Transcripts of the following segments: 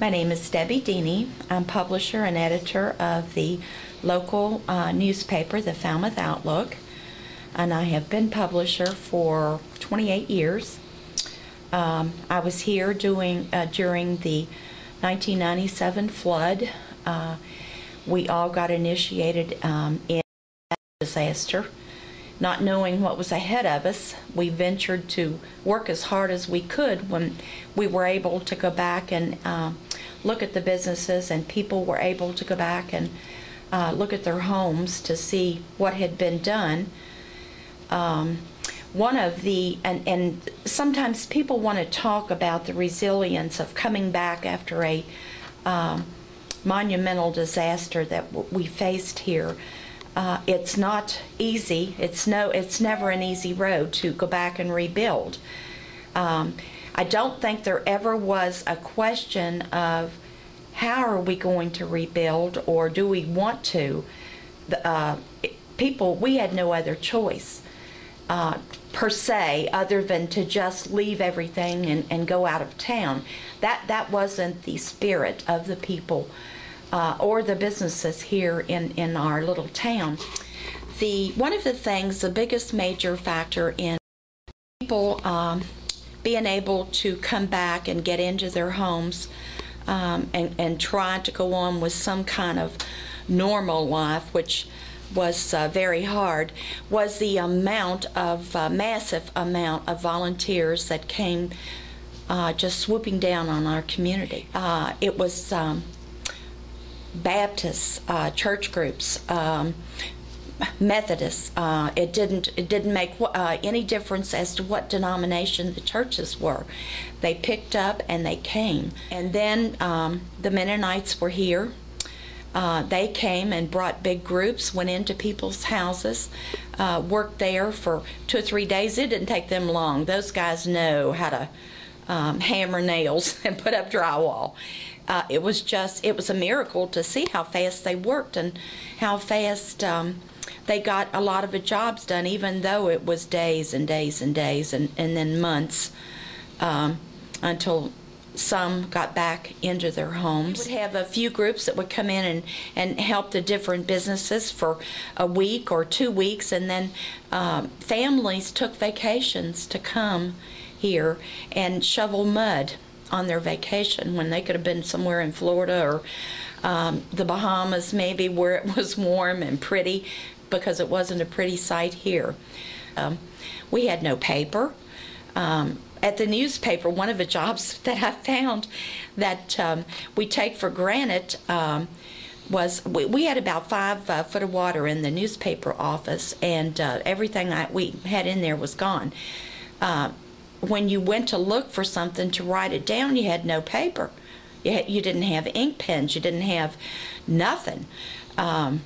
My name is Debbie Dennie. I'm publisher and editor of the local newspaper, the Falmouth Outlook, and I have been publisher for 28 years. I was here during the 1997 flood. We all got initiated in disaster. Not knowing what was ahead of us, we ventured to work as hard as we could when we were able to go back and look at the businesses, and people were able to go back and look at their homes to see what had been done. One of the, and sometimes people want to talk about the resilience of coming back after a monumental disaster that we faced here. It's not easy. It's never an easy road to go back and rebuild. I don't think there ever was a question of how are we going to rebuild, or do we want to. We had no other choice per se other than to just leave everything and go out of town. That wasn't the spirit of the people or the businesses here in our little town. One of the things, the biggest major factor in people being able to come back and get into their homes and try to go on with some kind of normal life, which was very hard, was the massive amount of volunteers that came just swooping down on our community. It was Baptists, church groups, Methodists. It didn't make any difference as to what denomination the churches were. They picked up and they came. And then the Mennonites were here. They came and brought big groups, went into people's houses, worked there for 2 or 3 days. It didn't take them long. Those guys know how to hammer nails and put up drywall. It was a miracle to see how fast they worked and how fast they got a lot of the jobs done, even though it was days and days and days and then months until some got back into their homes. We would have a few groups that would come in and help the different businesses for a week or 2 weeks, and then families took vacations to come here and shovel mud on their vacation when they could have been somewhere in Florida or the Bahamas, maybe, where it was warm and pretty, because it wasn't a pretty sight here. We had no paper. At the newspaper, one of the jobs that I found that we take for granted was we had about 5 foot of water in the newspaper office, and everything we had in there was gone. When you went to look for something to write it down, you had no paper. You didn't have ink pens. You didn't have nothing. Well,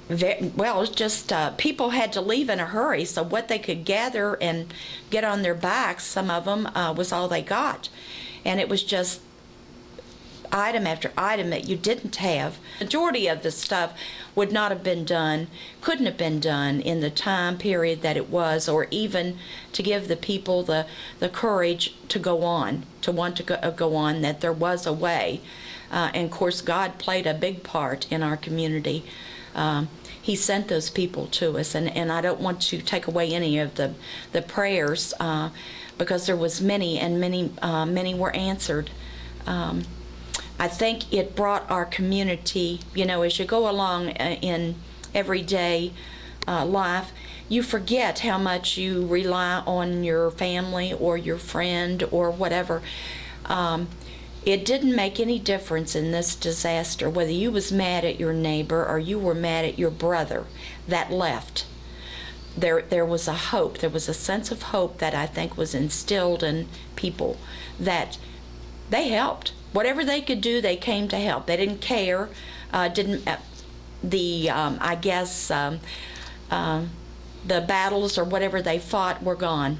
it's just people had to leave in a hurry, so what they could gather and get on their backs, some of them, was all they got. And it was just item after item that you didn't have. The majority of the stuff would not have been done, couldn't have been done in the time period that it was, or even to give the people the courage to go on, to want to go on, that there was a way. And of course, God played a big part in our community. He sent those people to us, and I don't want to take away any of the prayers, because there was many, and many were answered. I think it brought our community, as you go along in everyday life, you forget how much you rely on your family or your friend or whatever. It didn't make any difference in this disaster whether you was mad at your neighbor or you were mad at your brother that left. There was a hope, there was a sense of hope that I think was instilled in people, that they helped. Whatever they could do, they came to help. They didn't care. I guess the battles or whatever they fought were gone.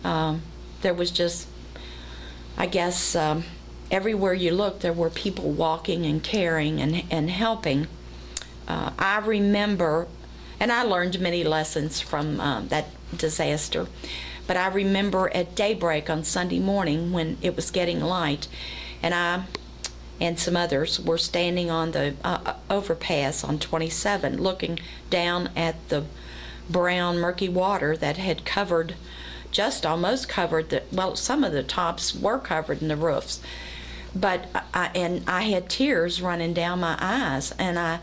There was just, I guess, everywhere you looked, there were people walking and caring and helping. I remember, and I learned many lessons from that disaster, But I remember at daybreak on Sunday morning when it was getting light, and I and some others were standing on the overpass on 27 looking down at the brown murky water that had covered, just almost covered the, well, some of the tops were covered in the roofs, but I had tears running down my eyes, and I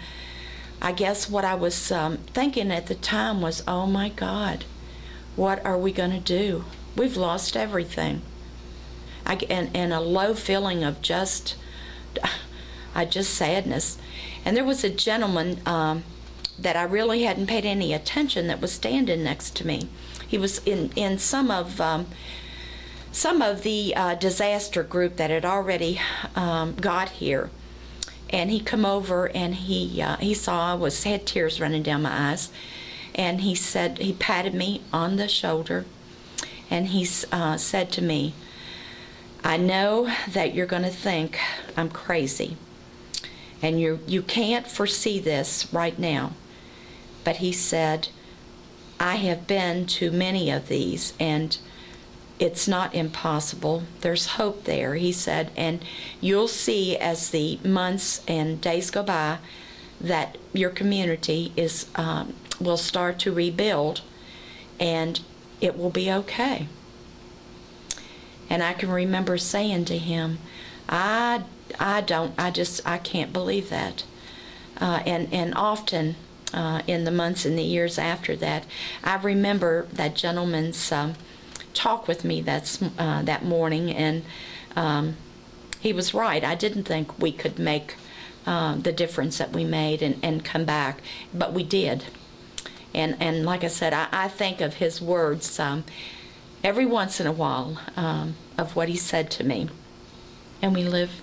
guess what I was thinking at the time was, oh my God, what are we going to do? We've lost everything. And a low feeling of just sadness. And there was a gentleman that I really hadn't paid any attention that was standing next to me. He was in some of the disaster group that had already got here, and he come over and he saw I had tears running down my eyes, and he patted me on the shoulder, and he said to me, I know that you're going to think I'm crazy, and you can't foresee this right now, but he said, I have been to many of these, and it's not impossible. There's hope there, he said, and you'll see as the months and days go by that your community will start to rebuild, and it will be okay. And I can remember saying to him, I can't believe that. And often in the months and the years after that, I remember that gentleman's talk with me that morning, and he was right. I didn't think we could make the difference that we made and come back, but we did. And like I said, I think of his words every once in a while, of what he said to me. And we live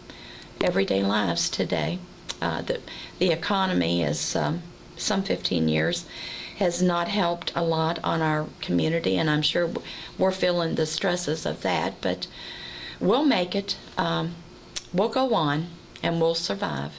everyday lives today. The economy is some 15 years has not helped a lot on our community, and I'm sure we're feeling the stresses of that, but we'll make it. We'll go on, and we'll survive.